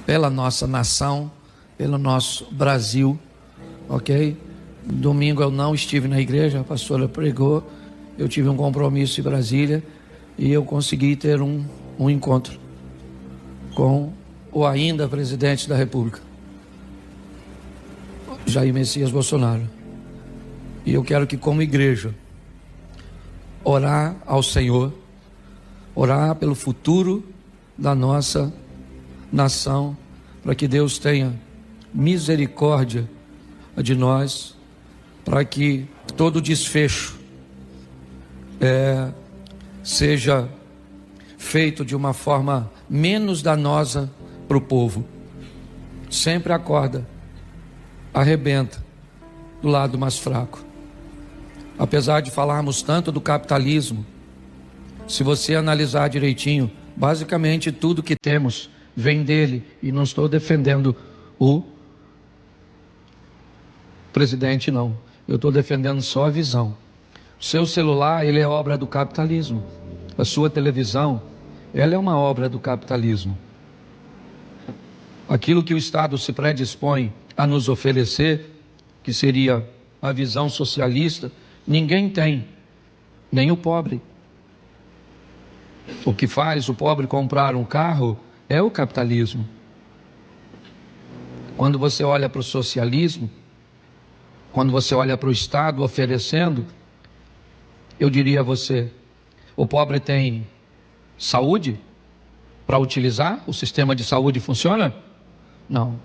pela nossa nação, pelo nosso Brasil, ok? Domingo eu não estive na igreja, a pastora pregou, eu tive um compromisso em Brasília e eu consegui ter um encontro com o ainda presidente da República, Jair Messias Bolsonaro. E eu quero que, como igreja, orar ao Senhor, orar pelo futuro da nossa nação, para que Deus tenha misericórdia de nós, para que todo desfecho seja feito de uma forma menos danosa para o povo. Sempre acorda, arrebenta do lado mais fraco. Apesar de falarmos tanto do capitalismo, se você analisar direitinho, basicamente tudo que temos vem dele, e não estou defendendo o presidente, não. Eu estou defendendo só a visão. O seu celular, ele é obra do capitalismo. A sua televisão, ela é uma obra do capitalismo. Aquilo que o Estado se predispõe a nos oferecer, que seria a visão socialista, ninguém tem, nem o pobre. O que faz o pobre comprar um carro é o capitalismo. Quando você olha para o socialismo, quando você olha para o Estado oferecendo, eu diria a você, o pobre tem saúde para utilizar? O sistema de saúde funciona? Não.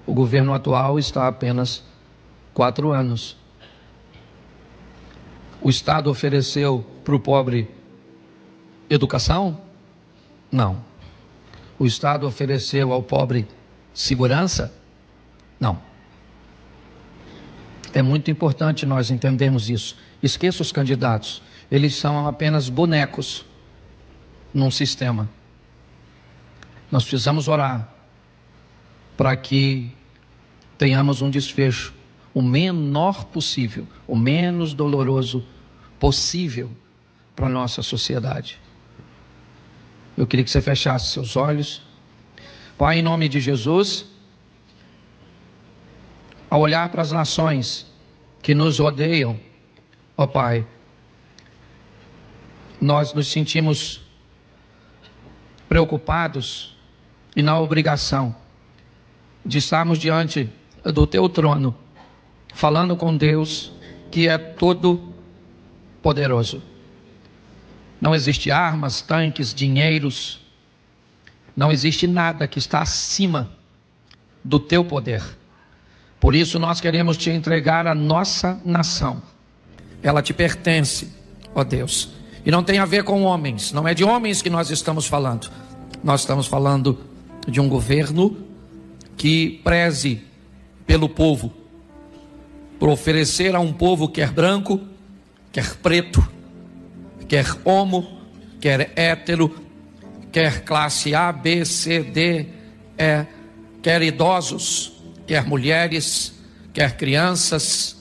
O governo atual está há apenas 4 anos. O Estado ofereceu para o pobre educação? Não. O Estado ofereceu ao pobre segurança? Não. É muito importante nós entendermos isso. Esqueça os candidatos. Eles são apenas bonecos num sistema. Nós precisamos orar para que tenhamos um desfecho o menor possível, o menos doloroso possível para a nossa sociedade. Eu queria que você fechasse seus olhos. Pai, em nome de Jesus, ao olhar para as nações que nos rodeiam, ó Pai, nós nos sentimos preocupados e na obrigação de estarmos diante do Teu trono, falando com Deus que é todo poderoso. Não existe armas, tanques, dinheiros, não existe nada que está acima do Teu poder. Por isso nós queremos Te entregar a nossa nação. Ela Te pertence, ó Deus. E não tem a ver com homens, não é de homens que nós estamos falando. Nós estamos falando de um governo que preze pelo povo, por oferecer a um povo quer branco, quer preto, quer homo, quer hétero, quer classe A, B, C, D, E, quer idosos, quer mulheres, quer crianças,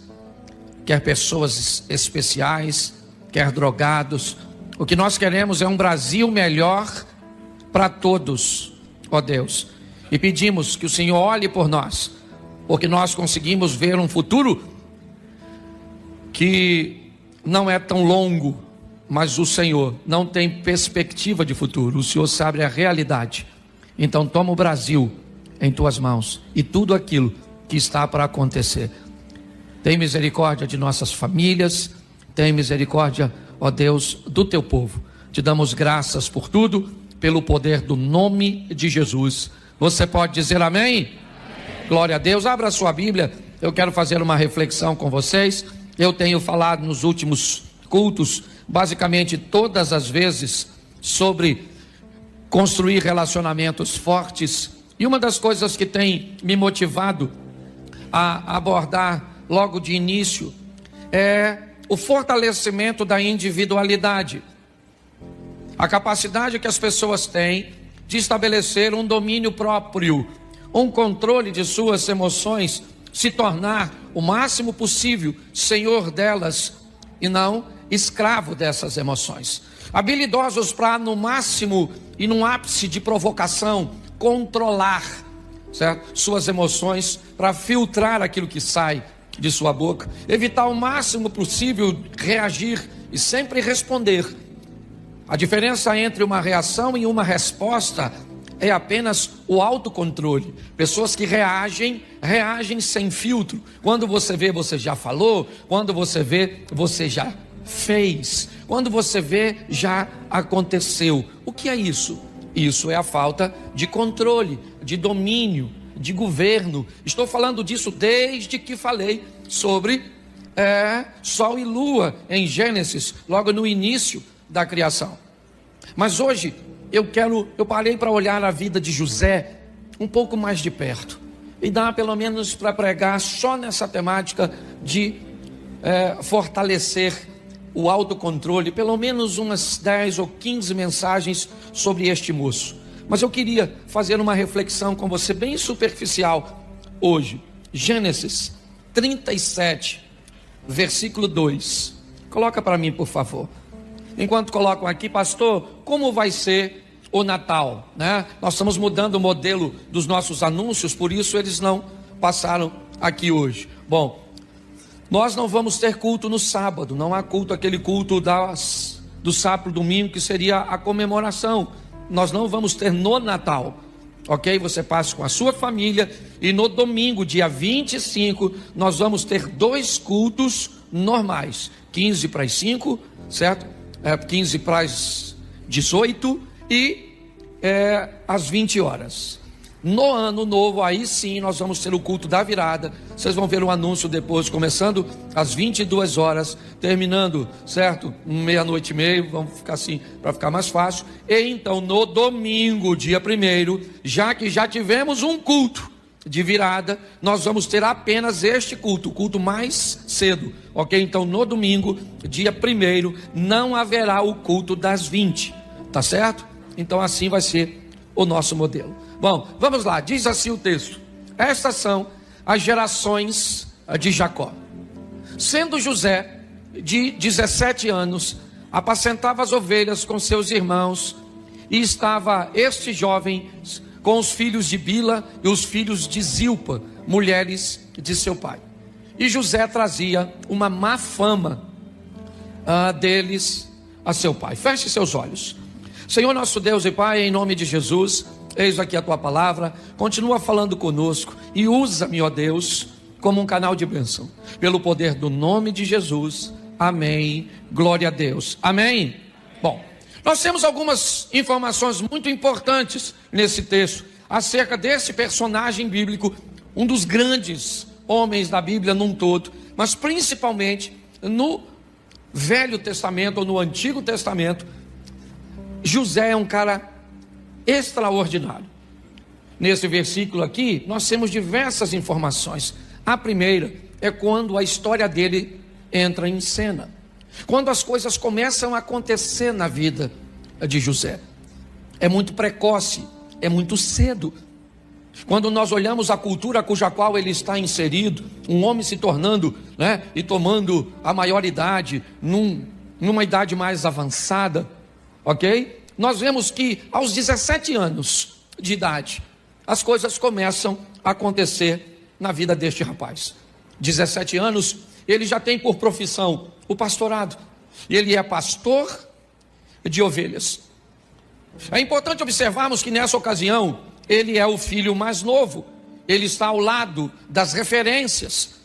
quer pessoas especiais, quer drogados. O que nós queremos é um Brasil melhor para todos, ó Deus. E pedimos que o Senhor olhe por nós, porque nós conseguimos ver um futuro que não é tão longo, mas o Senhor não tem perspectiva de futuro. O Senhor sabe a realidade. Então toma o Brasil em Tuas mãos e tudo aquilo que está para acontecer. Tem misericórdia de nossas famílias, tem misericórdia, ó Deus, do Teu povo. Te damos graças por tudo, pelo poder do nome de Jesus. Você pode dizer amém? Amém. Glória a Deus. Abra a sua Bíblia, eu quero fazer uma reflexão com vocês. Eu tenho falado nos últimos cultos, basicamente todas as vezes, sobre construir relacionamentos fortes. E uma das coisas que tem me motivado a abordar logo de início é o fortalecimento da individualidade. A capacidade que as pessoas têm de estabelecer um domínio próprio, um controle de suas emoções, se tornar o máximo possível senhor delas e não escravo dessas emoções. Habilidosos para, no máximo e no ápice de provocação, controlar, certo? Suas emoções, para filtrar aquilo que sai de sua boca, evitar o máximo possível reagir e sempre responder. A diferença entre uma reação e uma resposta é apenas o autocontrole. Pessoas que reagem sem filtro. Quando você vê, você já falou. Quando você vê, você já fez. Quando você vê, já aconteceu. O que é isso? Isso é a falta de controle, de domínio, de governo. Estou falando disso desde que falei sobre Sol e Lua em Gênesis, logo no início da criação. Mas hoje eu parei para olhar a vida de José um pouco mais de perto, e dá pelo menos para pregar só nessa temática de fortalecer o autocontrole, pelo menos umas 10 ou 15 mensagens sobre este moço. Mas eu queria fazer uma reflexão com você bem superficial hoje. Gênesis 37, versículo 2. Coloca para mim, por favor. Enquanto colocam aqui, pastor, como vai ser o Natal, né? Nós estamos mudando o modelo dos nossos anúncios, por isso eles não passaram aqui hoje. Bom, nós não vamos ter culto no sábado, não há culto, aquele culto do sábado, domingo, que seria a comemoração. Nós não vamos ter no Natal, ok? Você passa com a sua família, e no domingo, dia 25, nós vamos ter 2 cultos normais, 15 para as 5, certo? 15 para as 18 e às 20 horas. No ano novo, aí sim, nós vamos ter o culto da virada. Vocês vão ver o anúncio depois, começando às 22 horas, terminando, certo? 00:30, vamos ficar assim, para ficar mais fácil. E então, no domingo, dia 1º, já que já tivemos um culto de virada, nós vamos ter apenas este culto, o culto mais cedo, ok? Então, no domingo, dia 1º, não haverá o culto das 20, tá certo? Então, assim vai ser o nosso modelo. Bom, vamos lá, diz assim o texto: estas são as gerações de Jacó. Sendo José de 17 anos, apacentava as ovelhas com seus irmãos, e estava este jovem com os filhos de Bila e os filhos de Zilpa, mulheres de seu pai. E José trazia uma má fama deles a seu pai. Feche seus olhos. Senhor nosso Deus e Pai, em nome de Jesus, eis aqui a tua palavra, continua falando conosco e usa-me, ó Deus, como um canal de bênção, pelo poder do nome de Jesus, amém, glória a Deus, amém. Bom, nós temos algumas informações muito importantes nesse texto, acerca desse personagem bíblico, um dos grandes homens da Bíblia num todo, mas principalmente no Velho Testamento ou no Antigo Testamento. José é um cara extraordinário. Nesse versículo aqui, nós temos diversas informações. A primeira é quando a história dele entra em cena, quando as coisas começam a acontecer na vida de José. É muito precoce, é muito cedo. Quando nós olhamos a cultura cuja qual ele está inserido, um homem se tornando, e tomando a maioridade, numa idade mais avançada, ok? Nós vemos que aos 17 anos de idade, as coisas começam a acontecer na vida deste rapaz. 17 anos, ele já tem por profissão o pastorado. Ele é pastor de ovelhas. É importante observarmos que nessa ocasião, ele é o filho mais novo. Ele está ao lado das referências.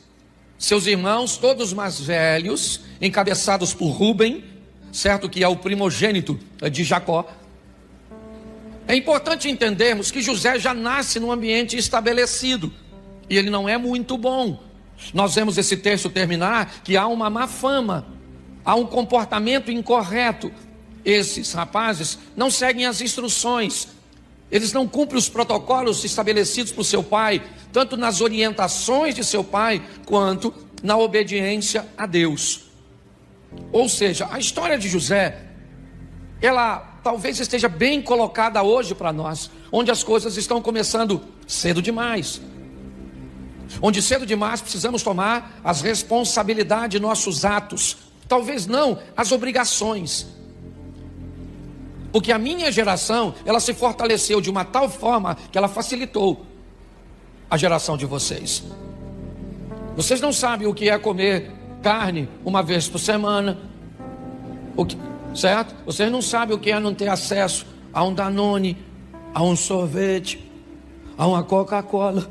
Seus irmãos, todos mais velhos, encabeçados por Rúben, certo, que é o primogênito de Jacó. É importante entendermos que José já nasce num ambiente estabelecido, e ele não é muito bom. Nós vemos esse texto terminar que há uma má fama, há um comportamento incorreto. Esses rapazes não seguem as instruções, eles não cumprem os protocolos estabelecidos por seu pai, tanto nas orientações de seu pai, quanto na obediência a Deus. Ou seja, a história de José, ela talvez esteja bem colocada hoje para nós, onde as coisas estão começando cedo demais, onde cedo demais precisamos tomar as responsabilidades de nossos atos, talvez não as obrigações. Porque a minha geração, ela se fortaleceu de uma tal forma que ela facilitou a geração de vocês. Vocês não sabem o que é comer carne uma vez por semana, certo? Vocês não sabem o que é não ter acesso a um Danone, a um sorvete, a uma Coca-Cola.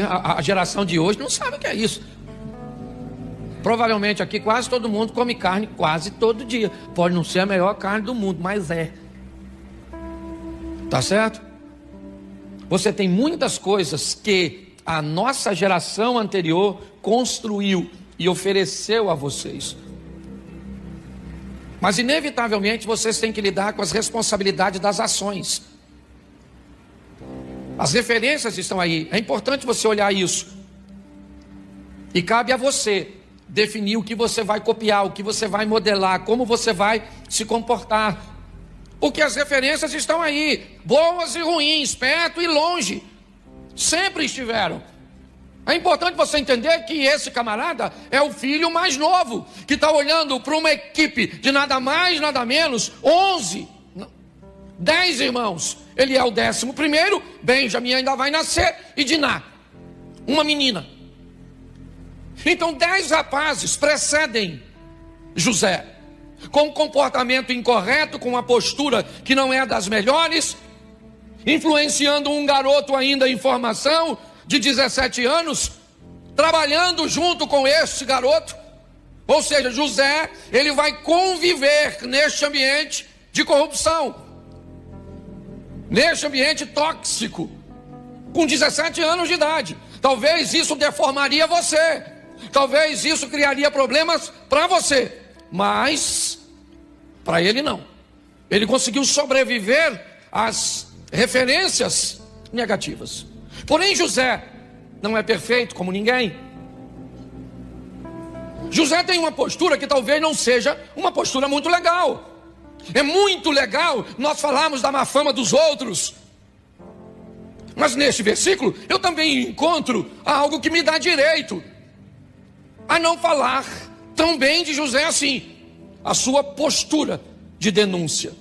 A geração de hoje não sabe o que é isso. Provavelmente aqui quase todo mundo come carne quase todo dia. Pode não ser a melhor carne do mundo, mas é. Tá certo? Você tem muitas coisas que a nossa geração anterior construiu e ofereceu a vocês. Mas inevitavelmente vocês têm que lidar com as responsabilidades das ações. As referências estão aí. É importante você olhar isso. E cabe a você definir o que você vai copiar, o que você vai modelar, como você vai se comportar. Porque as referências estão aí, boas e ruins, perto e longe. Sempre estiveram. É importante você entender que esse camarada é o filho mais novo, que está olhando para uma equipe de nada mais, nada menos, 10 irmãos. Ele é o 11º, Benjamim ainda vai nascer, e Diná, uma menina. Então 10 rapazes precedem José, com um comportamento incorreto, com uma postura que não é das melhores, influenciando um garoto ainda em formação, de 17 anos, trabalhando junto com este garoto. Ou seja, José, ele vai conviver neste ambiente de corrupção, neste ambiente tóxico, com 17 anos de idade. Talvez isso deformaria você, talvez isso criaria problemas para você, mas para ele não. Ele conseguiu sobreviver às referências negativas. Porém, José não é perfeito como ninguém. José tem uma postura que talvez não seja uma postura muito legal. É muito legal nós falarmos da má fama dos outros, mas neste versículo eu também encontro algo que me dá direito a não falar tão bem de José assim. A sua postura de denúncia.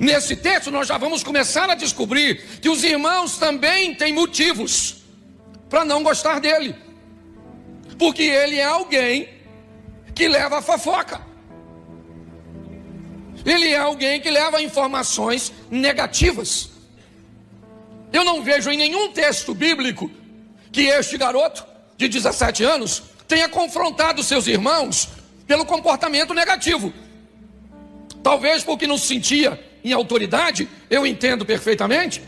Nesse texto nós já vamos começar a descobrir que os irmãos também têm motivos para não gostar dele, porque ele é alguém que leva a fofoca, ele é alguém que leva informações negativas. Eu não vejo em nenhum texto bíblico que este garoto de 17 anos tenha confrontado seus irmãos pelo comportamento negativo. Talvez porque não se sentia em autoridade, eu entendo perfeitamente.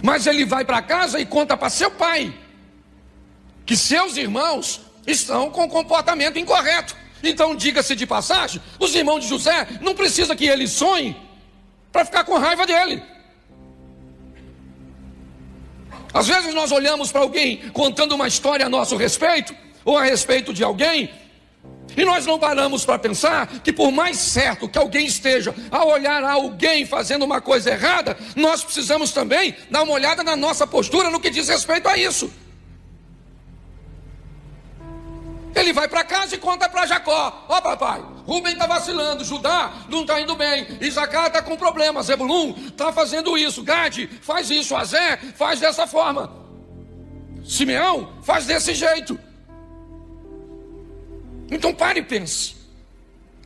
Mas ele vai para casa e conta para seu pai que seus irmãos estão com comportamento incorreto. Então, diga-se de passagem, os irmãos de José não precisam que ele sonhe para ficar com raiva dele. Às vezes nós olhamos para alguém contando uma história a nosso respeito, ou a respeito de alguém, e nós não paramos para pensar que por mais certo que alguém esteja a olhar a alguém fazendo uma coisa errada, nós precisamos também dar uma olhada na nossa postura no que diz respeito a isso. Ele vai para casa e conta para Jacó: ó papai, Rubem está vacilando, Judá não está indo bem, Isacar está com problemas, Zebulum está fazendo isso, Gade faz isso, Azé faz dessa forma, Simeão faz desse jeito. Então pare e pense.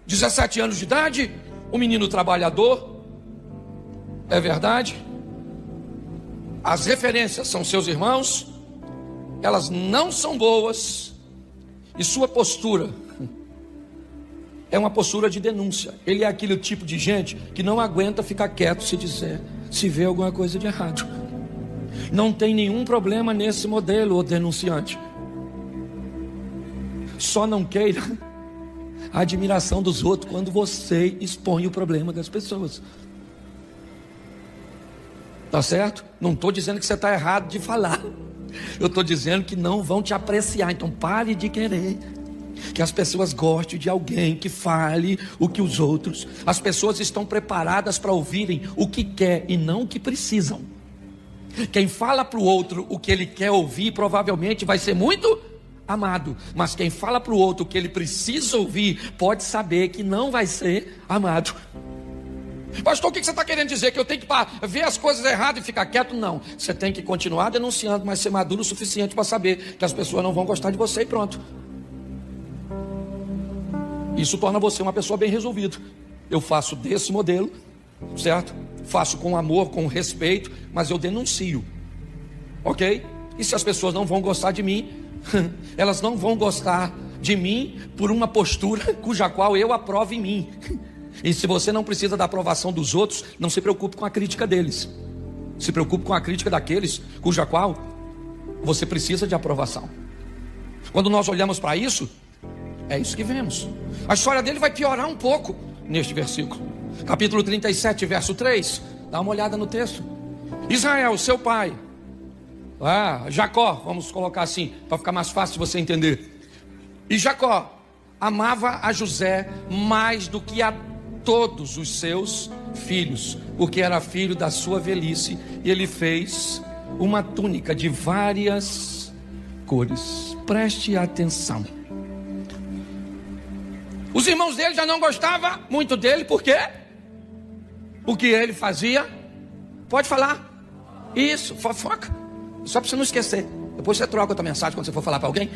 17 anos de idade, um menino trabalhador, é verdade. As referências são seus irmãos, elas não são boas, e sua postura é uma postura de denúncia. Ele é aquele tipo de gente que não aguenta ficar quieto se vê alguma coisa de errado. Não tem nenhum problema nesse modelo, ô denunciante. Só não queira a admiração dos outros quando você expõe o problema das pessoas. Tá certo? Não estou dizendo que você está errado de falar. Eu estou dizendo que não vão te apreciar. Então pare de querer que as pessoas gostem de alguém que fale o que os outros. As pessoas estão preparadas para ouvirem o que quer e não o que precisam. Quem fala para o outro o que ele quer ouvir provavelmente vai ser muito amado. Mas quem fala para o outro que ele precisa ouvir, pode saber que não vai ser amado. Pastor, o que você está querendo dizer? Que eu tenho que ver as coisas erradas e ficar quieto? Não, você tem que continuar denunciando, mas ser maduro o suficiente para saber que as pessoas não vão gostar de você e pronto. Isso torna você uma pessoa bem resolvida. Eu faço desse modelo, certo? Faço com amor, com respeito, mas eu denuncio, ok? E se as pessoas não vão gostar de mim, elas não vão gostar de mim por uma postura cuja qual eu aprovo em mim. E se você não precisa da aprovação dos outros, não se preocupe com a crítica deles. Se preocupe com a crítica daqueles cuja qual você precisa de aprovação. Quando nós olhamos para isso, é isso que vemos. A história dele vai piorar um pouco neste versículo. Capítulo 37, verso 3. Dá uma olhada no texto. Israel, seu pai. Jacó, vamos colocar assim, para ficar mais fácil de você entender. E Jacó amava a José mais do que a todos os seus filhos, porque era filho da sua velhice, e ele fez uma túnica de várias cores. Preste atenção. Os irmãos dele já não gostavam muito dele, por quê? O que ele fazia? Pode falar. Isso, fofoca. Só para você não esquecer. Depois você troca outra mensagem quando você for falar para alguém.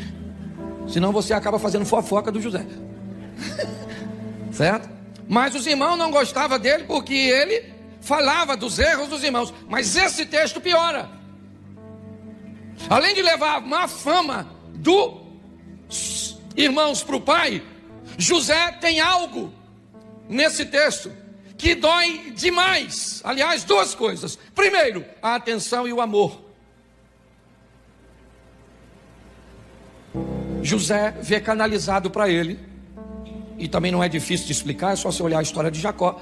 Senão você acaba fazendo fofoca do José. Certo? Mas os irmãos não gostavam dele porque ele falava dos erros dos irmãos. Mas esse texto piora. Além de levar má fama dos irmãos para o pai, José tem algo nesse texto que dói demais. Aliás, duas coisas. Primeiro, a atenção e o amor. José vê canalizado para ele, e também não é difícil de explicar, é só você olhar a história de Jacó.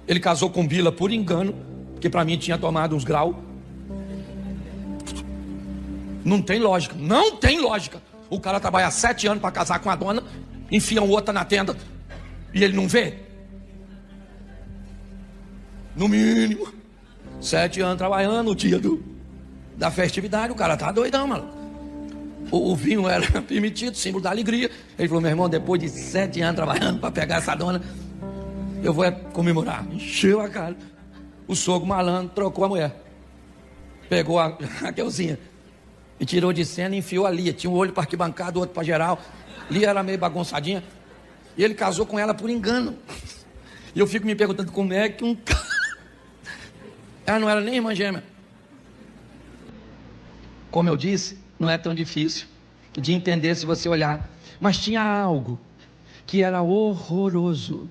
Ele casou com Bila por engano, porque para mim tinha tomado uns graus. Não tem lógica, não tem lógica. O cara trabalha 7 anos para casar com a dona, enfia outra na tenda e ele não vê. No mínimo 7 anos trabalhando, no dia da festividade, o cara tá doidão, mano. O vinho era permitido, símbolo da alegria. Ele falou: meu irmão, depois de 7 anos trabalhando para pegar essa dona, eu vou comemorar. Encheu a cara. O sogro malandro trocou a mulher, pegou a Raquelzinha e tirou de cena e enfiou a Lia. Tinha um olho para arquibancada, outro para geral. Lia era meio bagunçadinha. E ele casou com ela por engano. E eu fico me perguntando como é que um cara... Ela não era nem irmã gêmea. Como eu disse, não é tão difícil de entender se você olhar. Mas tinha algo que era horroroso.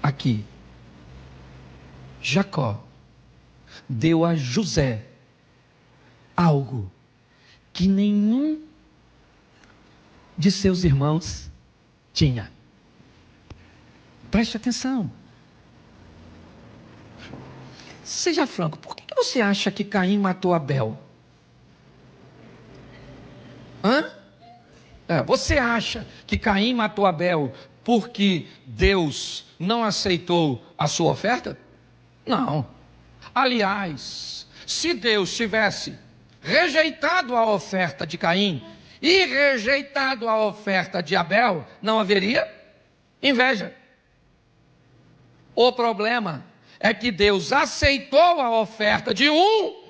Aqui. Jacó deu a José algo que nenhum de seus irmãos tinha. Preste atenção. Seja franco, por que você acha que Caim matou Abel? Você acha que Caim matou Abel porque Deus não aceitou a sua oferta? Não. Aliás, se Deus tivesse rejeitado a oferta de Caim e rejeitado a oferta de Abel, não haveria inveja. O problema é que Deus aceitou a oferta de um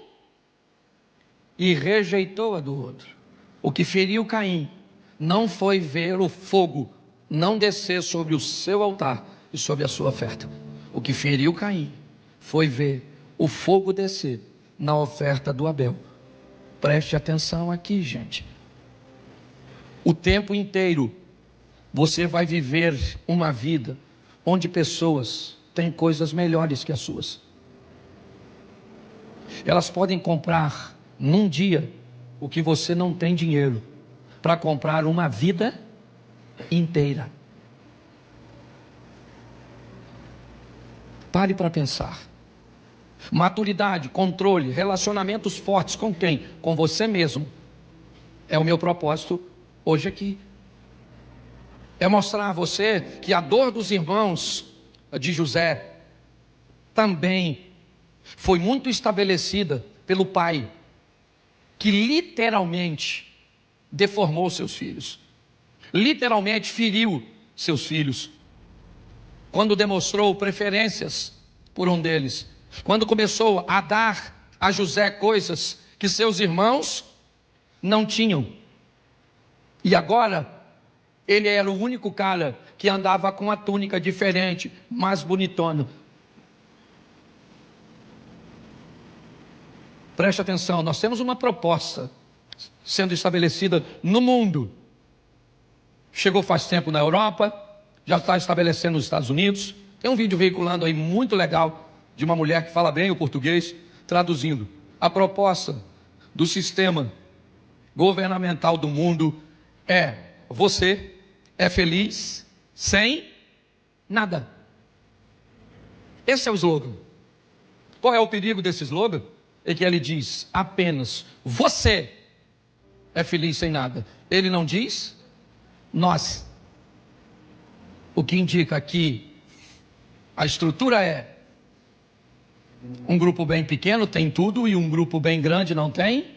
e rejeitou a do outro. O que feriu Caim não foi ver o fogo não descer sobre o seu altar e sobre a sua oferta. O que feriu Caim foi ver o fogo descer na oferta do Abel. Preste atenção aqui, gente. O tempo inteiro você vai viver uma vida onde pessoas têm coisas melhores que as suas. Elas podem comprar num dia o que você não tem dinheiro para comprar uma vida inteira. Pare para pensar. Maturidade, controle, relacionamentos fortes com quem? Com você mesmo. É o meu propósito hoje aqui. É mostrar a você que a dor dos irmãos de José também foi muito estabelecida pelo pai. que literalmente deformou seus filhos, literalmente feriu seus filhos, quando demonstrou preferências por um deles, quando começou a dar a José coisas que seus irmãos não tinham. E agora, ele era o único cara que andava com a túnica diferente, mais bonitona. Preste atenção, nós temos uma proposta sendo estabelecida no mundo. Chegou faz tempo na Europa, já está estabelecendo nos Estados Unidos. Tem um vídeo veiculando aí muito legal de uma mulher que fala bem o português, traduzindo. A proposta do sistema governamental do mundo é: você é feliz sem nada. Esse é o slogan. Qual é o perigo desse slogan? É que ele diz apenas você é feliz sem nada. Ele não diz nós. O que indica que a estrutura é: um grupo bem pequeno tem tudo e um grupo bem grande não tem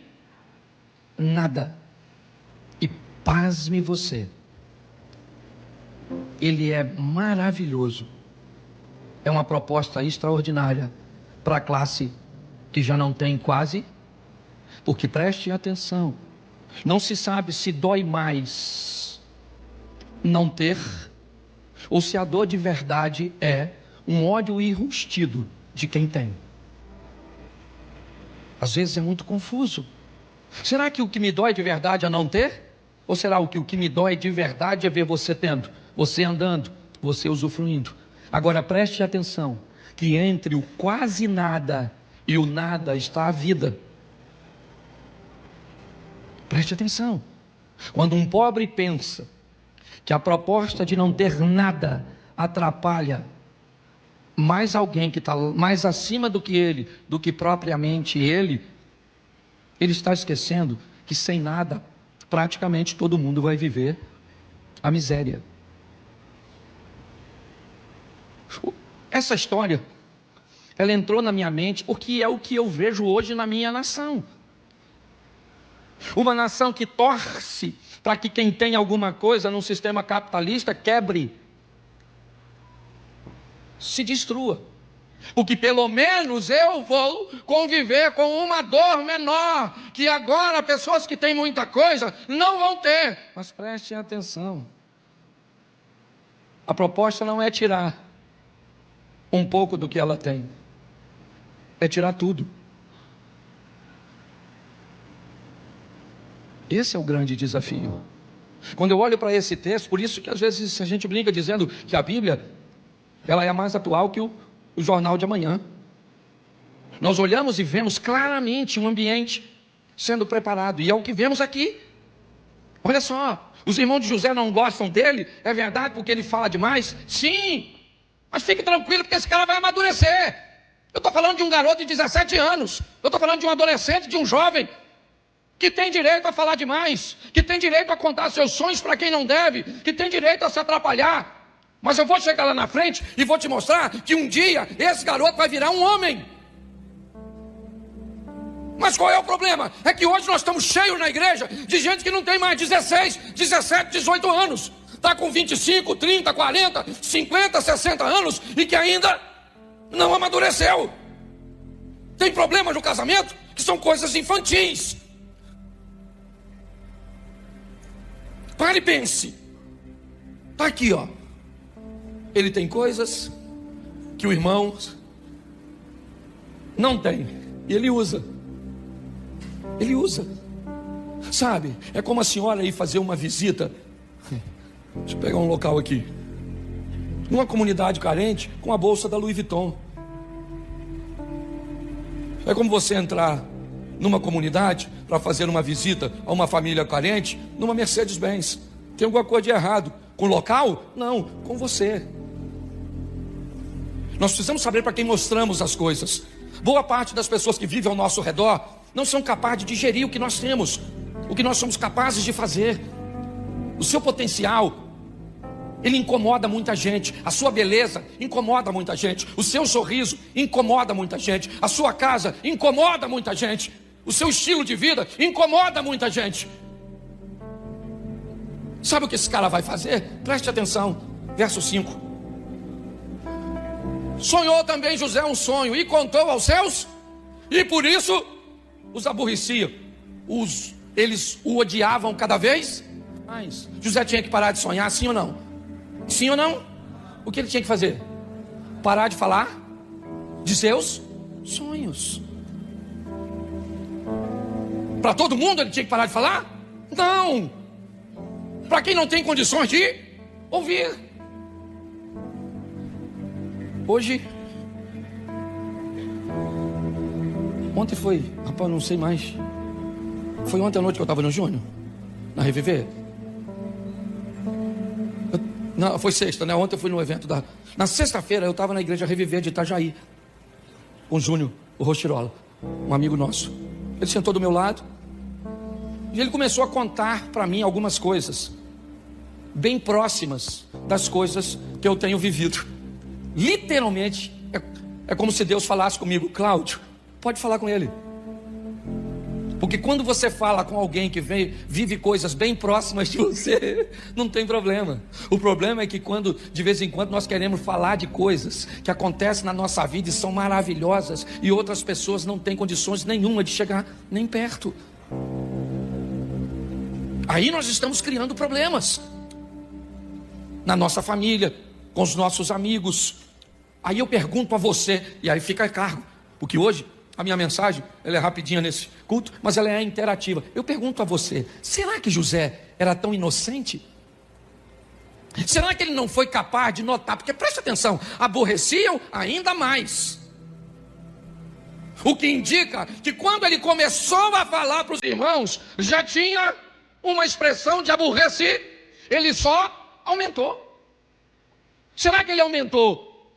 nada. E pasme você, ele é maravilhoso. É uma proposta extraordinária para a classe que já não tem quase, porque preste atenção, não se sabe se dói mais não ter, ou se a dor de verdade é um ódio enrustido de quem tem. Às vezes é muito confuso. Será que o que me dói de verdade é não ter? Ou será que o que me dói de verdade é ver você tendo, você andando, você usufruindo? Agora preste atenção, que entre o quase nada e o nada está a vida. Preste atenção. Quando um pobre pensa que a proposta de não ter nada atrapalha mais alguém que está mais acima do que ele, do que propriamente ele está esquecendo que sem nada, praticamente todo mundo vai viver a miséria. Essa história, ela entrou na minha mente porque é o que eu vejo hoje na minha nação. Uma nação que torce para que quem tem alguma coisa num sistema capitalista quebre, se destrua. Porque pelo menos eu vou conviver com uma dor menor, que agora pessoas que têm muita coisa não vão ter. Mas prestem atenção, a proposta não é tirar um pouco do que ela tem, é tirar tudo. Esse é o grande desafio. Quando eu olho para esse texto, por isso que às vezes a gente brinca dizendo que a Bíblia, ela é mais atual que o jornal de amanhã. Nós olhamos e vemos claramente um ambiente sendo preparado, e é o que vemos aqui. Olha só, os irmãos de José não gostam dele, é verdade, porque ele fala demais? Sim, mas fique tranquilo, porque esse cara vai amadurecer. Eu estou falando de um garoto de 17 anos, eu estou falando de um adolescente, de um jovem, que tem direito a falar demais, que tem direito a contar seus sonhos para quem não deve, que tem direito a se atrapalhar. Mas eu vou chegar lá na frente e vou te mostrar que um dia esse garoto vai virar um homem. Mas qual é o problema? É que hoje nós estamos cheios na igreja de gente que não tem mais 16, 17, 18 anos. Está com 25, 30, 40, 50, 60 anos e que ainda não amadureceu. Tem problemas no casamento que são coisas infantis. Pare e pense. Está aqui, ó. Ele tem coisas que o irmão não tem, e ele usa. Ele usa. Sabe, é como a senhora ir fazer uma visita. Deixa eu pegar um local aqui. Numa comunidade carente, com a bolsa da Louis Vuitton. É como você entrar numa comunidade para fazer uma visita a uma família carente numa Mercedes-Benz. Tem alguma coisa de errado com o local? Não, com você. Nós precisamos saber para quem mostramos as coisas. Boa parte das pessoas que vivem ao nosso redor não são capazes de digerir o que nós temos, o que nós somos capazes de fazer. O seu potencial, ele incomoda muita gente. A sua beleza incomoda muita gente. O seu sorriso incomoda muita gente. A sua casa incomoda muita gente. o seu estilo de vida incomoda muita gente. Sabe o que esse cara vai fazer? Preste atenção, verso 5. Sonhou também José um sonho e contou aos seus, e por isso os aborrecia. Eles o odiavam cada vez mais. José tinha que parar de sonhar, sim ou não? Sim ou não? O que ele tinha que fazer? Parar de falar de seus sonhos. Para todo mundo ele tinha que parar de falar? Não. Para quem não tem condições de ouvir. Hoje, ontem foi, rapaz, não sei mais. Foi ontem à noite que eu estava no Júnior, na Reviver. Não, foi sexta, né? Ontem eu fui no evento na sexta-feira eu estava na igreja Reviver de Itajaí, com o Júnior, o Rochirola, um amigo nosso. Ele sentou do meu lado e ele começou a contar para mim algumas coisas bem próximas das coisas que eu tenho vivido. Literalmente, é como se Deus falasse comigo: Cláudio, pode falar com ele. Porque quando você fala com alguém que vive coisas bem próximas de você, não tem problema. O problema é que quando, de vez em quando, nós queremos falar de coisas que acontecem na nossa vida e são maravilhosas, e outras pessoas não têm condições nenhuma de chegar nem perto. Aí nós estamos criando problemas na nossa família, com os nossos amigos. Aí eu pergunto a você, e aí fica a cargo, porque hoje a minha mensagem, ela é rapidinha nesse culto, mas ela é interativa. Eu pergunto a você: será que José era tão inocente? Será que ele não foi capaz de notar? Porque preste atenção, aborreciam ainda mais. O que indica que quando ele começou a falar para os irmãos, já tinha uma expressão de aborrecer. Ele só aumentou. Será que ele aumentou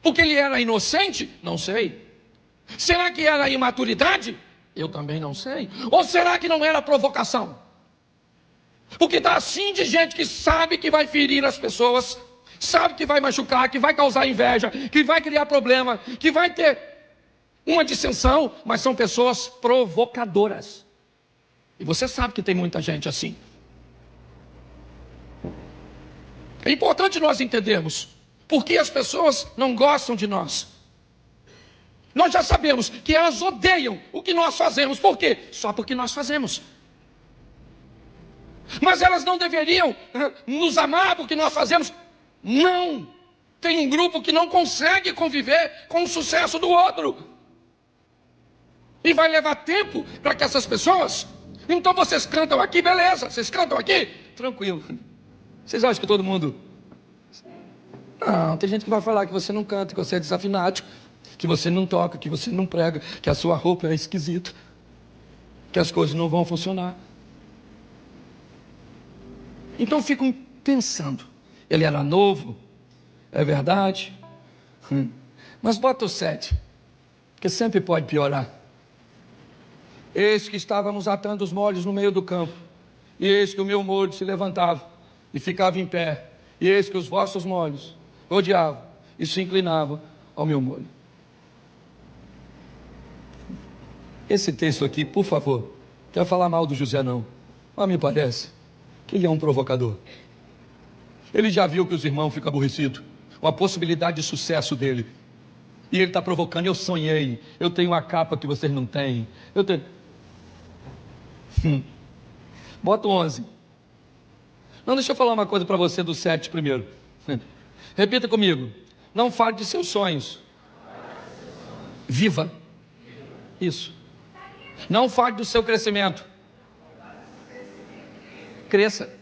porque ele era inocente? Não sei. Será que era imaturidade? Eu também não sei. Ou será que não era provocação? Porque está assim de gente que sabe que vai ferir as pessoas, sabe que vai machucar, que vai causar inveja, que vai criar problema, que vai ter uma dissensão, mas são pessoas provocadoras. E você sabe que tem muita gente assim. É importante nós entendermos por que as pessoas não gostam de nós. Nós já sabemos que elas odeiam o que nós fazemos. Por quê? Só porque nós fazemos. Mas elas não deveriam nos amar porque nós fazemos? Não. Tem um grupo que não consegue conviver com o sucesso do outro. E vai levar tempo para que essas pessoas... Então vocês cantam aqui, beleza. Vocês cantam aqui, tranquilo. Vocês acham que todo mundo... Não, tem gente que vai falar que você não canta, que você é desafinado, que você não toca, que você não prega, que a sua roupa é esquisita, que as coisas não vão funcionar. Então ficam pensando: ele era novo, é verdade, mas bota o 7, porque sempre pode piorar. Eis que estávamos atando os molhos no meio do campo, e eis que o meu molho se levantava e ficava em pé, e eis que os vossos molhos odiavam e se inclinavam ao meu molho. Esse texto aqui, por favor, não quero falar mal do José não, mas me parece que ele é um provocador. Ele já viu que os irmãos ficam aborrecidos, uma possibilidade de sucesso dele, e ele está provocando: eu sonhei, eu tenho uma capa que vocês não têm, eu tenho... Bota o 11. Não, deixa eu falar uma coisa para você do 7 primeiro. Repita comigo: não fale de seus sonhos, viva. Isso. Não fale do seu crescimento, cresça.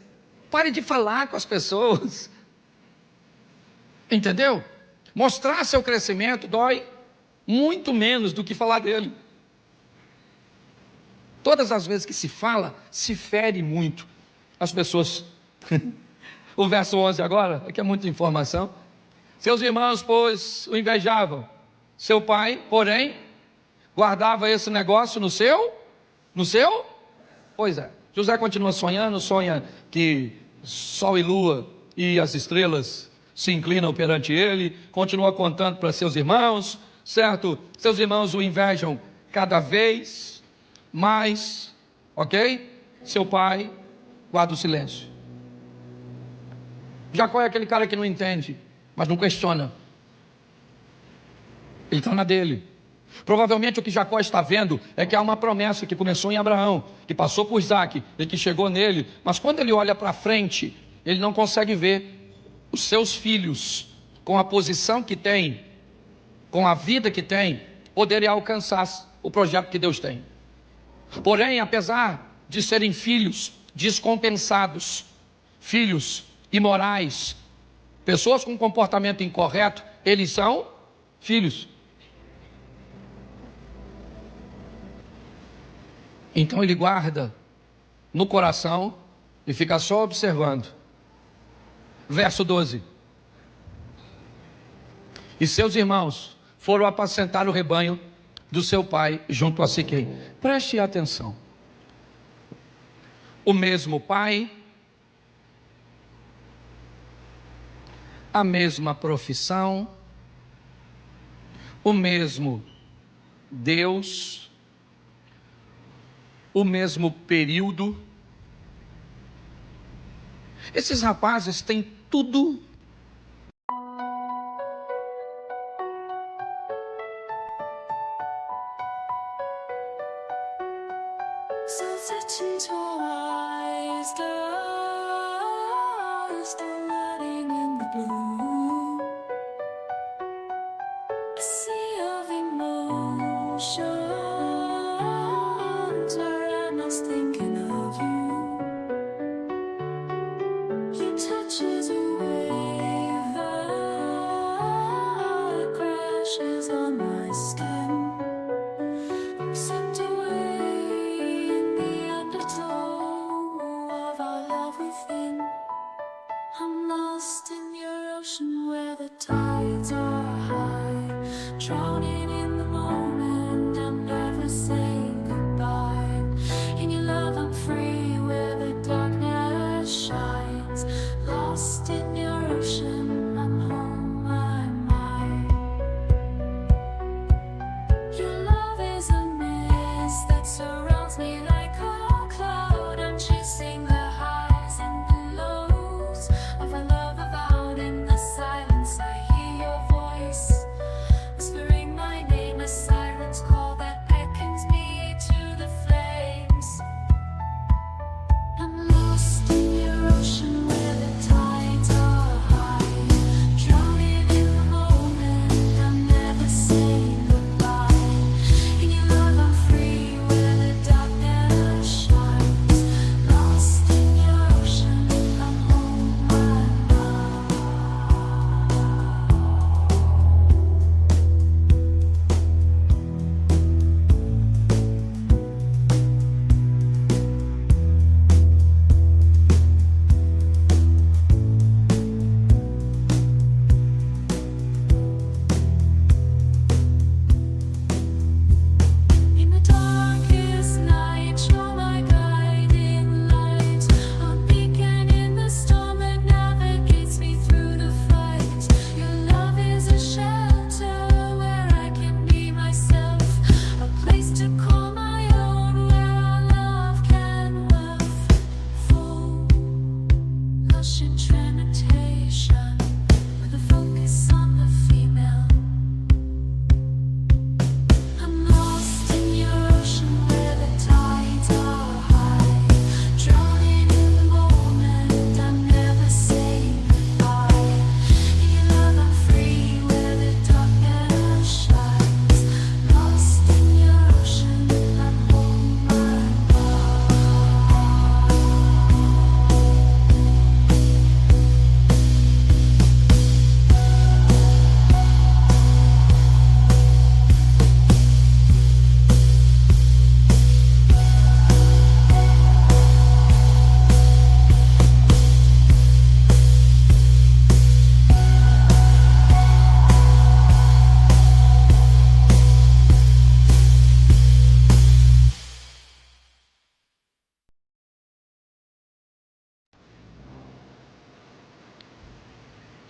Pare de falar com as pessoas. Entendeu? Mostrar seu crescimento dói muito menos do que falar dele. Todas as vezes que se fala, se fere muito as pessoas. O verso 11 agora, aqui é muita informação. Seus irmãos, pois, o invejavam. Seu pai, porém, guardava esse negócio no seu? Pois é. José continua sonhando, sonha que sol e lua e as estrelas se inclinam perante ele, continua contando para seus irmãos, certo? Seus irmãos o invejam cada vez mais, ok? Seu pai guarda o silêncio. Jacó é aquele cara que não entende, mas não questiona. Ele está na dele. Provavelmente o que Jacó está vendo é que há uma promessa que começou em Abraão, que passou por Isaac e que chegou nele, mas quando ele olha para frente, ele não consegue ver os seus filhos com a posição que tem, com a vida que tem, poderem alcançar o projeto que Deus tem. Porém, apesar de serem filhos descompensados, filhos imorais, pessoas com comportamento incorreto, eles são filhos. Então ele guarda no coração e fica só observando. Verso 12. E seus irmãos foram apacentar o rebanho do seu pai junto a Siquém. Preste atenção. O mesmo pai, a mesma profissão, o mesmo Deus, o mesmo período. Esses rapazes têm tudo. Sunset into eyes, lost and letting in the blue. A sea of emotions, where I'm not thinking of you. Your touch is a wave that crashes on my skin. Sent away in the undertow of our love within. I'm lost in your ocean where the tides are high, drowning in the moment. I'm never saying goodbye. In your love I'm free where the darkness shines. Lost in your ocean, I'm home, I'm mine. Your love is a mist that surrounds me like a cloud. I'm chasing the highs and the lows of a love avowed. In the silence I hear your voice, whispering my name, a siren's call that beckons me to the flames. I'm lost in your ocean where the tides are high, drowning in the moment. I'm never saying goodbye. In your love I'm free where the darkness shines. Lost in your ocean, I'm home, I'm in the darkest night, you're my guiding light. A beacon in the storm that navigates me through the fight. Your love is a shelter where I can be myself, a place to call my own, where our love can wealth full, lush in trinitation, with a focus on the female. I'm lost in your ocean where the tides are high, drowning in the moment. I'm never saying goodbye. In your love I'm free where the darkness shines. Lost in your ocean, I'm home, I'm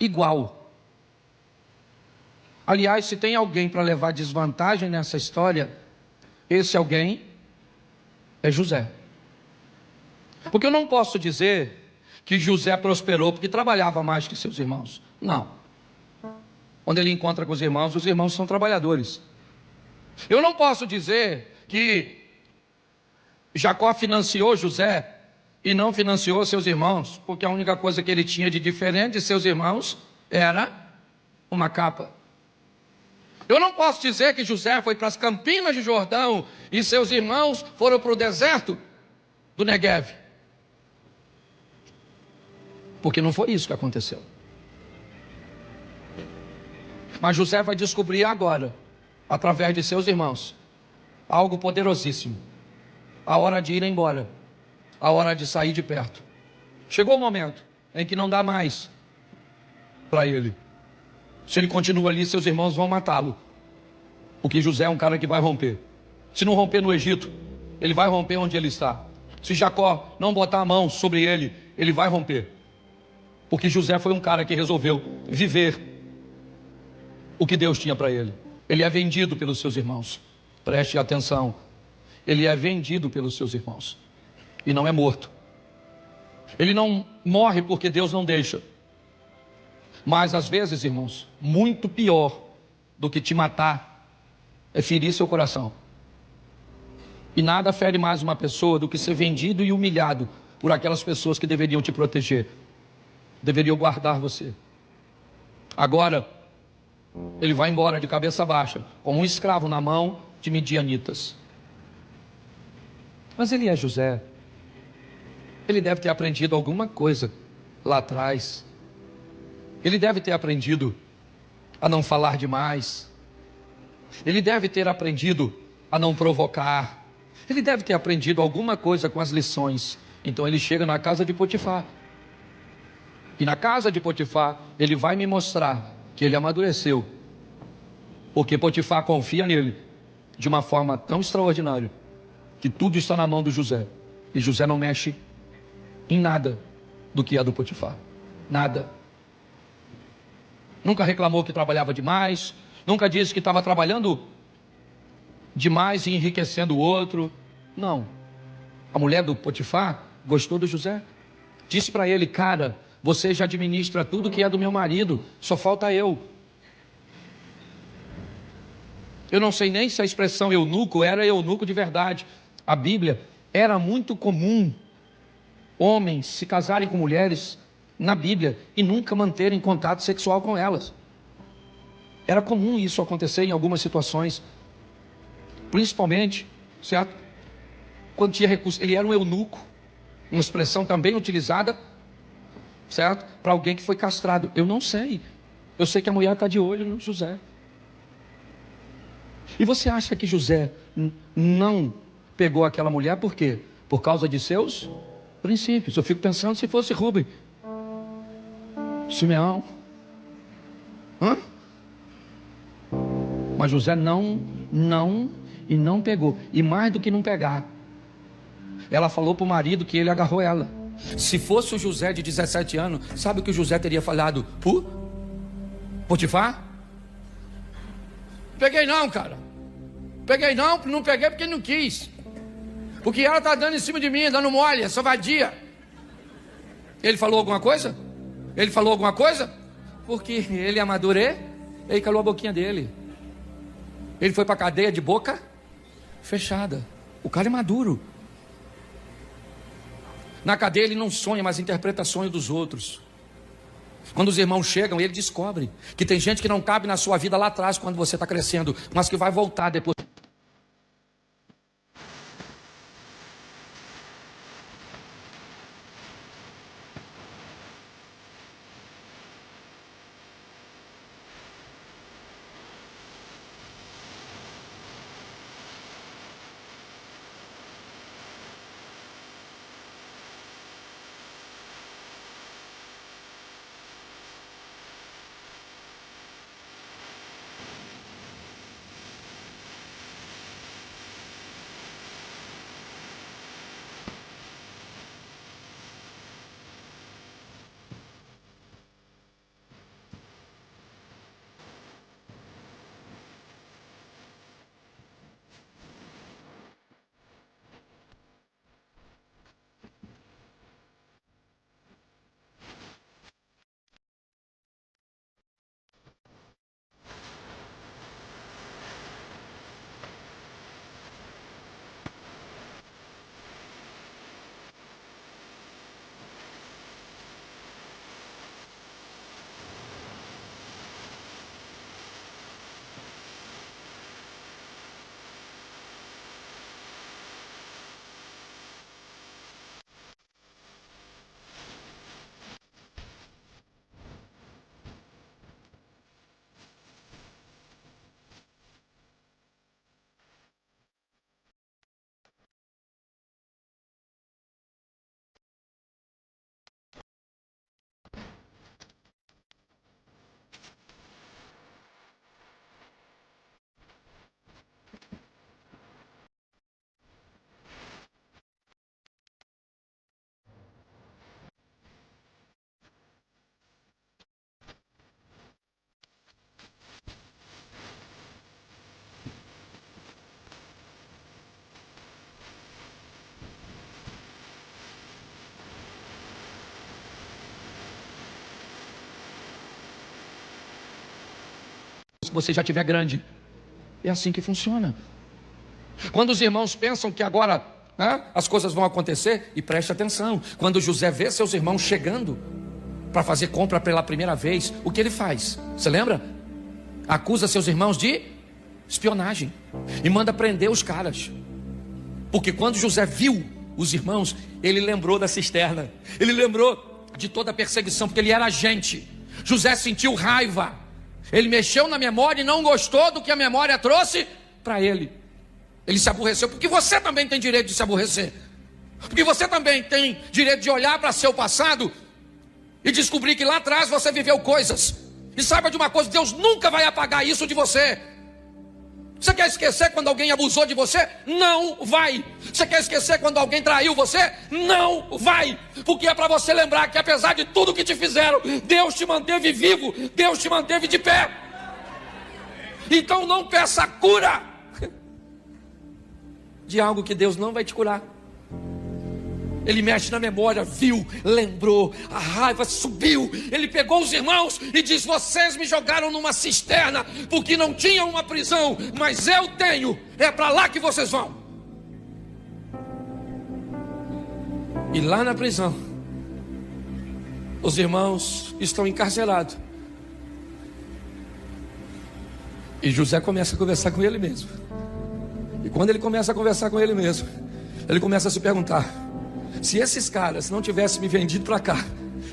Igual. Aliás, se tem alguém para levar desvantagem nessa história, esse alguém é José. Porque eu não posso dizer que José prosperou porque trabalhava mais que seus irmãos. Não. Quando ele encontra com os irmãos são trabalhadores. Eu não posso dizer que Jacó financiou José e não financiou seus irmãos, porque a única coisa que ele tinha de diferente de seus irmãos era uma capa. Eu não posso dizer que José foi para as campinas de Jordão e seus irmãos foram para o deserto do Negueve, porque não foi isso que aconteceu. Mas José vai descobrir agora, através de seus irmãos, algo poderosíssimo. A hora de ir embora, a hora de sair de perto. Chegou o momento em que não dá mais para ele. Se ele continua ali, seus irmãos vão matá-lo, porque José é um cara que vai romper. Se não romper no Egito, ele vai romper onde ele está. Se Jacó não botar a mão sobre ele, ele vai romper, porque José foi um cara que resolveu viver o que Deus tinha para ele. Ele é vendido pelos seus irmãos. Preste atenção. Ele é vendido pelos seus irmãos e não é morto. Ele não morre porque Deus não deixa. Mas às vezes, irmãos, muito pior do que te matar é ferir seu coração. E nada fere mais uma pessoa do que ser vendido e humilhado por aquelas pessoas que deveriam te proteger, deveriam guardar você. Agora ele vai embora de cabeça baixa, como um escravo na mão de midianitas. Mas ele é José. Ele deve ter aprendido alguma coisa lá atrás. Ele deve ter aprendido a não falar demais. Ele deve ter aprendido a não provocar. Ele deve ter aprendido alguma coisa com as lições. Então ele chega na casa de Potifar. E na casa de Potifar, ele vai me mostrar que ele amadureceu. Porque Potifar confia nele de uma forma tão extraordinária que tudo está na mão do José. E José não mexe em nada do que é do Potifar. Nada. Nunca reclamou que trabalhava demais. Nunca disse que estava trabalhando demais e enriquecendo o outro. Não. A mulher do Potifar gostou do José. Disse para ele: cara, você já administra tudo que é do meu marido, só falta eu. Eu não sei nem se a expressão eunuco era eunuco de verdade. A Bíblia era muito comum homens se casarem com mulheres na Bíblia e nunca manterem contato sexual com elas. Era comum isso acontecer em algumas situações, principalmente, certo? Quando tinha recurso. Ele era um eunuco, uma expressão também utilizada, certo? Para alguém que foi castrado. Eu não sei. Eu sei que a mulher está de olho no José. E você acha que José não pegou aquela mulher por quê? Por causa de seus princípios. Eu fico pensando se fosse Rubem, Simeão. Mas José não pegou. E mais do que não pegar, ela falou para o marido que ele agarrou ela. Se fosse o José de 17 anos, sabe o que o José teria falado? Potifar? Peguei não, cara. Peguei não peguei porque não quis. Porque ela está dando em cima de mim, dando mole, essa vadia. Ele falou alguma coisa? Ele falou alguma coisa? Porque ele ele calou a boquinha dele. Ele foi para a cadeia de boca fechada. O cara é maduro. Na cadeia ele não sonha, mas interpreta sonhos dos outros. Quando os irmãos chegam, ele descobre que tem gente que não cabe na sua vida lá atrás quando você está crescendo, mas que vai voltar depois. que você já tiver grande. É assim que funciona. Quando os irmãos pensam que agora, né, as coisas vão acontecer, e preste atenção, quando José vê seus irmãos chegando para fazer compra pela primeira vez, o que ele faz? Você lembra? Acusa seus irmãos de espionagem e manda prender os caras. Porque quando José viu os irmãos, ele lembrou da cisterna, ele lembrou de toda a perseguição, porque ele era agente. José sentiu raiva, ele mexeu na memória e não gostou do que a memória trouxe para ele. Ele se aborreceu, porque você também tem direito de se aborrecer, porque você também tem direito de olhar para seu passado e descobrir que lá atrás você viveu coisas. E saiba de uma coisa, Deus nunca vai apagar isso de você. Você quer esquecer quando alguém abusou de você? Não vai. Você quer esquecer quando alguém traiu você? Não vai. Porque é para você lembrar que apesar de tudo que te fizeram, Deus te manteve vivo, Deus te manteve de pé. Então não peça cura de algo que Deus não vai te curar. Ele mexe na memória, viu, lembrou, a raiva subiu. Ele pegou os irmãos e diz: vocês me jogaram numa cisterna porque não tinham uma prisão, mas eu tenho, é para lá que vocês vão. E lá na prisão, os irmãos estão encarcerados. E José começa a conversar com ele mesmo. E quando ele começa a conversar com ele mesmo, ele começa a se perguntar: se esses caras não tivessem me vendido para cá,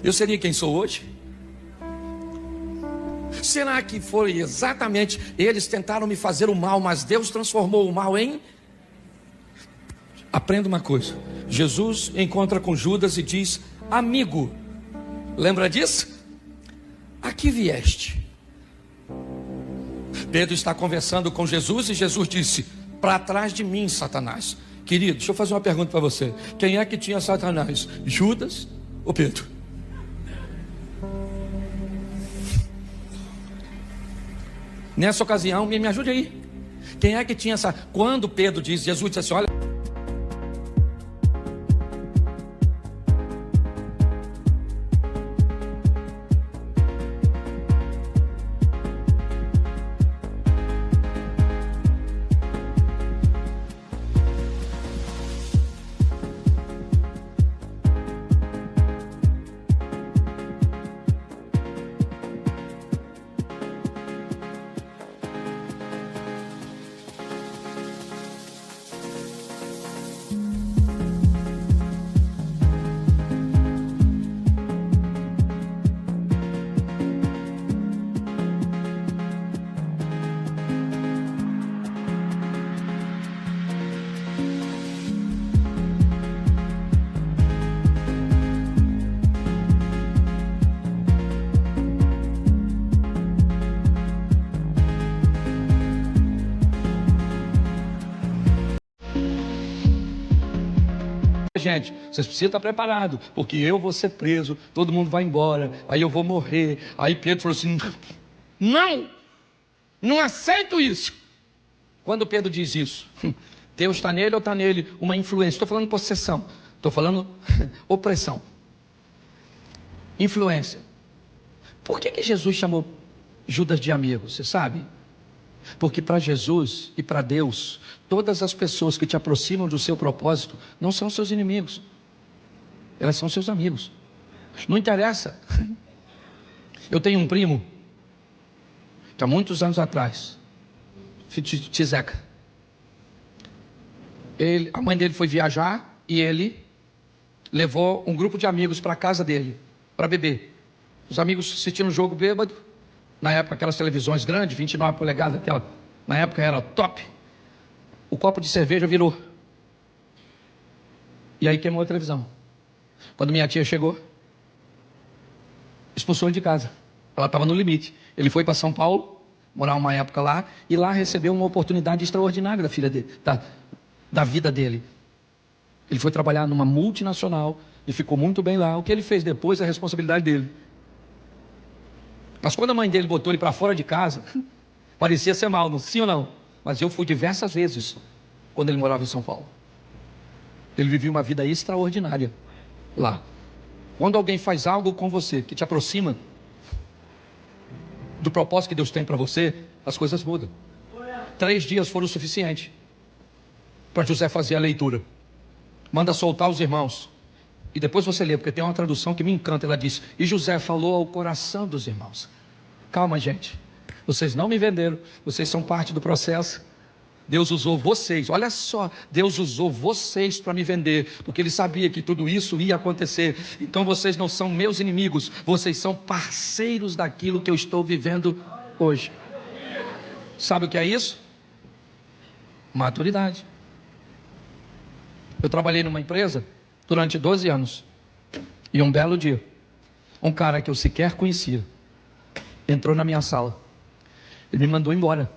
eu seria quem sou hoje? Será que foi exatamente eles tentaram me fazer o mal, mas Deus transformou o mal em... Aprenda uma coisa: Jesus encontra com Judas e diz: amigo, lembra disso? A que vieste? Pedro está conversando com Jesus e Jesus disse: para trás de mim, Satanás. Querido, deixa eu fazer uma pergunta para você: quem é que tinha Satanás? Judas ou Pedro? Nessa ocasião, me ajude aí. Quem é que tinha essa... Quando Pedro diz, Jesus disse assim: olha, gente, vocês precisam estar preparados, porque eu vou ser preso, todo mundo vai embora, aí eu vou morrer. Aí Pedro falou assim: não aceito isso. Quando Pedro diz isso, Deus está nele ou está nele uma influência? Estou falando possessão, estou falando opressão, influência. Por que Jesus chamou Judas de amigo? Você sabe? Porque para Jesus e para Deus, todas as pessoas que te aproximam do seu propósito não são seus inimigos, elas são seus amigos. Não interessa. Eu tenho um primo que há muitos anos atrás, Tizeca, a mãe dele foi viajar e ele levou um grupo de amigos para a casa dele para beber. Os amigos assistindo um jogo bêbado. Na época, aquelas televisões grandes, 29 polegadas, aquela, na época era top. O copo de cerveja virou. E aí queimou a televisão. Quando minha tia chegou, expulsou ele de casa. Ela estava no limite. Ele foi para São Paulo, morar uma época lá, e lá recebeu uma oportunidade extraordinária da filha dele, da vida dele. Ele foi trabalhar numa multinacional e ficou muito bem lá. O que ele fez depois é a responsabilidade dele. Mas quando a mãe dele botou ele para fora de casa, parecia ser mal, não, sim ou não? Mas eu fui diversas vezes quando ele morava em São Paulo. Ele vivia uma vida extraordinária lá. Quando alguém faz algo com você que te aproxima do propósito que Deus tem para você, as coisas mudam. 3 dias foram o suficiente para José fazer a leitura. Manda soltar os irmãos. E depois você lê, porque tem uma tradução que me encanta. Ela diz: e José falou ao coração dos irmãos. Calma, gente. Vocês não me venderam. Vocês são parte do processo. Deus usou vocês. Olha só. Deus usou vocês para me vender. Porque Ele sabia que tudo isso ia acontecer. Então vocês não são meus inimigos. Vocês são parceiros daquilo que eu estou vivendo hoje. Sabe o que é isso? Maturidade. Eu trabalhei numa empresa durante 12 anos. E um belo dia, um cara que eu sequer conhecia entrou na minha sala. Ele me mandou embora.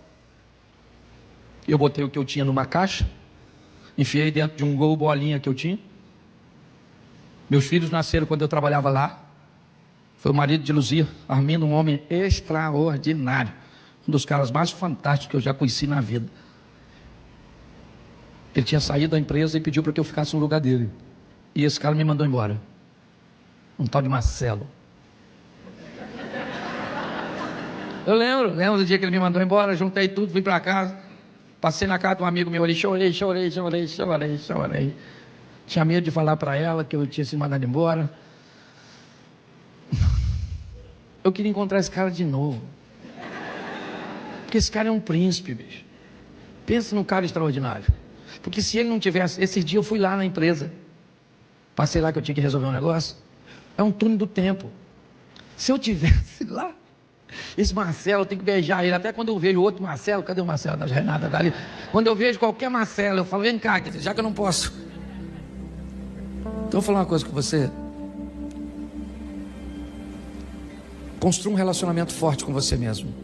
Eu botei o que eu tinha numa caixa, enfiei dentro de um Gol bolinha que eu tinha. Meus filhos nasceram quando eu trabalhava lá. Foi o marido de Luzia, Armindo, um homem extraordinário. Um dos caras mais fantásticos que eu já conheci na vida. Ele tinha saído da empresa e pediu para que eu ficasse no lugar dele. E esse cara me mandou embora. Um tal de Marcelo. Eu lembro do dia que ele me mandou embora. Juntei tudo, vim para casa. Passei na casa de um amigo meu ali, chorei. Tinha medo de falar para ela que eu tinha sido mandado embora. Eu queria encontrar esse cara de novo. Porque esse cara é um príncipe, bicho. Pensa num cara extraordinário. Porque se ele não tivesse... Esse dia eu fui lá na empresa. Passei lá que eu tinha que resolver um negócio. É um túnel do tempo. Se eu tivesse lá... Esse Marcelo, eu tenho que beijar ele. Até quando eu vejo outro Marcelo... Cadê o Marcelo da Renata dali? Quando eu vejo qualquer Marcelo, eu falo: vem cá, já que eu não posso. Então eu vou falar uma coisa com você. Construa um relacionamento forte com você mesmo.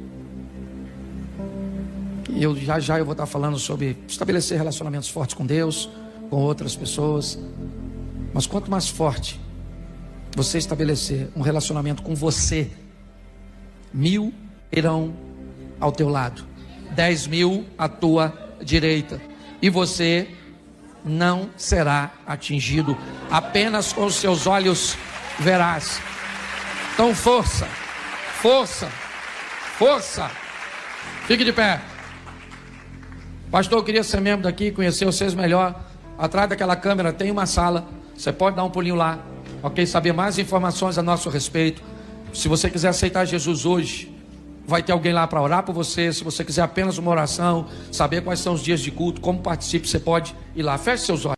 E eu já vou estar falando sobre estabelecer relacionamentos fortes com Deus, com outras pessoas. Mas quanto mais forte você estabelecer um relacionamento com você, 1000 irão ao teu lado, 10.000 à tua direita, e você não será atingido. Apenas com os seus olhos verás. Então força, força, força. Fique de pé. Pastor, eu queria ser membro daqui, conhecer vocês melhor. Atrás daquela câmera tem uma sala. Você pode dar um pulinho lá, ok? Saber mais informações a nosso respeito. Se você quiser aceitar Jesus hoje, vai ter alguém lá para orar por você. Se você quiser apenas uma oração, saber quais são os dias de culto, como participe, você pode ir lá. Feche seus olhos.